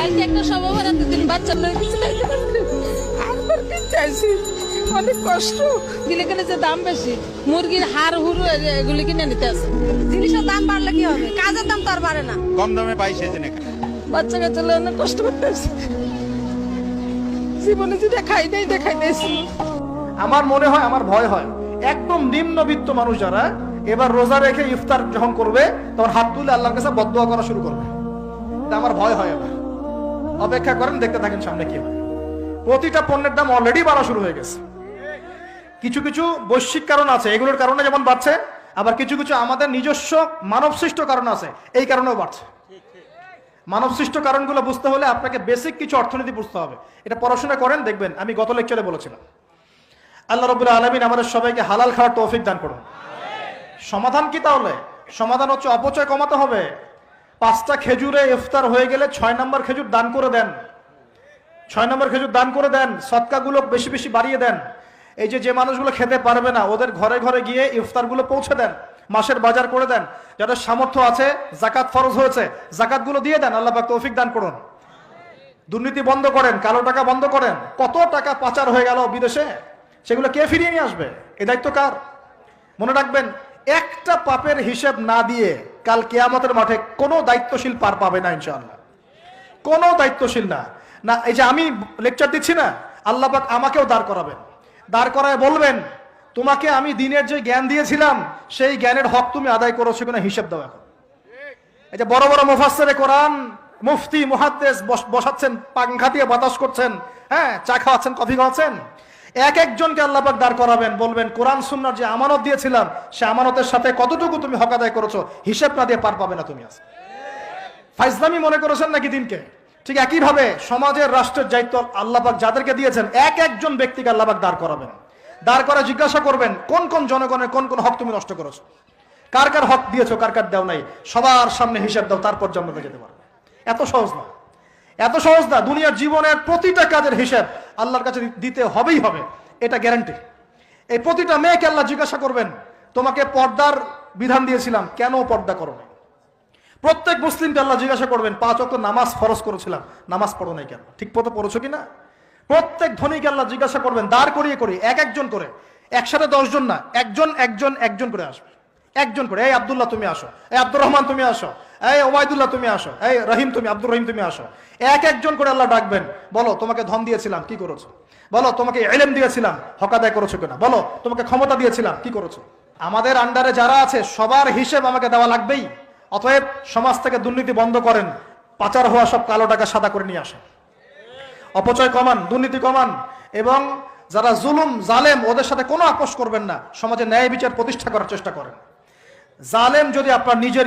কালকে একটা সমাবরাতে দিন বাচ্চা লয়ে দিছিল আর কি চাইছি অনেক কষ্ট দিলে গেলে যে দাম বেশি মুরগির হাড় হুড় এগুলি কিনে নিতে আছে জিনিসের দাম বাড়লে কি হবে, কাজের দাম তো আর বাড়ে না। কম দামে পাই সেজন্য বাচ্চা কাচ্চা লয়ে অনেক কষ্ট করতে আছে জীবনে যেটা খাই নাই দেখাই দিয়েছি। আমার মনে হয়, আমার ভয় হয় একদম নিম্নবিত্ত মানুষ যারা এবার রোজা রেখে ইফতার যখন করবে তখন হাত তুলে আল্লাহর কাছে বদদোয়া করা শুরু করবে। এটা আমার ভয় হয়। এবার অপেক্ষা করেন, দেখতে থাকেন সামনে কি হয়। প্রতিটা পণ্যের দাম অলরেডি বাড়া শুরু হয়ে গেছে। কিছু কিছু বৈশ্বিক কারণ আছে, এগুলোর কারণে যেমন বাড়ছে, আবার কিছু কিছু আমাদের নিজস্ব মানব সৃষ্ট কারণ আছে, এই কারণেও বাড়ছে। মানব সৃষ্ট কারণগুলো বুঝতে হলে আপনাকে বেসিক কিছু অর্থনীতি বুঝতে হবে। এটা পড়াশোনা করেন, দেখবেন আমি গত লেকচারে বলেছিলাম। আল্লাহ রাব্বুল আলামিন আমাদের সবাইকে হালাল খাওয়ার তৌফিক দান করুন। সমাধান কি তাহলে? সমাধান হচ্ছে অপচয় কমাতে হবে। 5টা খেজুরে ইফতার হয়ে গেলে 6 নম্বর খেজুর দান করে দেন। 6 নম্বর খেজুর দান করে দেন, সদকাগুলো বেশি বেশি বাড়িয়ে দেন। এই যে মানুষগুলো খেতে পারবে না ওদের ঘরে ঘরে গিয়ে ইফতারগুলো পৌঁছে দেন, মাসের বাজার করে দেন। যাদের সামর্থ্য আছে, জাকাত ফরজ হয়েছে, জাকাতগুলো দিয়ে দেন। আল্লাহ পাক তৌফিক দান করুন। দুর্নীতি বন্ধ করেন, কালো টাকা বন্ধ করেন। কত টাকা পাচার হয়ে গেল বিদেশে, সেগুলো কে ফিরিয়ে নিয়ে আসবে? এই দায়িত্ব কার? মনে রাখবেন, একটা পাপের হিসেব না দিয়ে কাল কিয়ামতের মাঠে কোনো দায়িত্বশীল পার পাবে না ইনশাআল্লাহ। কোনো দায়িত্বশীল না। না এই যে আমি লেকচার দিচ্ছি না, আল্লাহ পাক আমাকেও দাঁড় করাবেন। দাঁড় করায় বলবেন, তোমাকে আমি দিনের যে জ্ঞান দিয়েছিলাম সেই জ্ঞানের হক তুমি আদায় করেছো কিনা হিসাব দাও। এখন এই যে বড় বড় মুফাসসিরে কোরআন, মুফতি, মুহাদ্দিস বসাচ্ছেন, পাংখা দিয়ে বাতাস করছেন, হ্যাঁ, চা খাওয়াচ্ছেন, কফি খাওয়াচ্ছেন। এক একজনকে আল্লাহ পাক দাঁড় করাবেন, বলবেন কোরআন সুন্নাহর যে আমানত দিয়েছিলাম সে আমানতের সাথে কতটুকু তুমি হক আদায় করেছো হিসাব না দিয়ে পার পাবে না তুমি। আজ ফাইজলামি মনে করেছেন নাকি দিনকে? ঠিক একইভাবে সমাজের, রাষ্ট্রের দায়িত্ব আল্লাহ পাক যাদেরকে দিয়েছেন এক একজন ব্যক্তিকে আল্লাহ পাক দাঁড় করাবেন। দাঁড় করা জিজ্ঞাসা করবেন, কোন কোন জনগণের কোন কোন হক তুমি নষ্ট করেছো, কার কার হক দিয়েছো, কার কার দেও নাই, সবার সামনে হিসাব দাও, তারপর জান্নাতে যেতে পারবে। এত সহজ না, এত সহজ না। দুনিয়ার জীবনের প্রতিটা কাজের হিসাব আল্লাহর কাছে দিতে হবেই হবে, এটা গ্যারান্টি। এই প্রতিটা মেয়েকে আল্লাহ জিজ্ঞাসা করবেন, তোমাকে পর্দার বিধান দিয়েছিলাম, কেন পর্দা করো না? প্রত্যেক মুসলিমকে আল্লাহ জিজ্ঞাসা করবেন, 5 ওয়াক্ত নামাজ ফরজ করেছিলাম, নামাজ পড়ো নাই কেন? ঠিক মতো পড়েছো কিনা? প্রত্যেক ধনীকে আল্লাহ জিজ্ঞাসা করবেন, দাঁড় করিয়ে করে এক একজন করে, একসাথে 10 জন না, একজন একজন একজন করে আসবে। একজন করে, এই আব্দুল্লাহ তুমি আসো, এই আব্দুর রহমান তুমি আসো, এই ওবায়দুল্লাহ তুমি আসো, এই রহিম তুমি, আব্দুর রহিম তুমি আসো। এক একজন করে আল্লাহ ডাকবেন, বলো তোমাকে ধন দিয়েছিলাম, কি করেছো? বলো তোমাকে ইলম দিয়েছিলাম, হক আদায় করেছো কিনা? বলো তোমাকে ক্ষমতা দিয়েছিলাম, কি করেছো? আমাদের আন্ডারে যারা আছে সবার হিসেব আমাকে দেওয়া লাগবেই। অতএব সমাজ থেকে দুর্নীতি বন্ধ করেন, পাচার হওয়া সব কালো টাকা সাদা করে নিয়ে আসেন, অপচয় কমান, দুর্নীতি কমান, এবং যারা জুলুম জালেম ওদের সাথে কোনো আপোষ করবেন না। সমাজে ন্যায় বিচার প্রতিষ্ঠা করার চেষ্টা করেন। জালেম যদি আপনার নিজের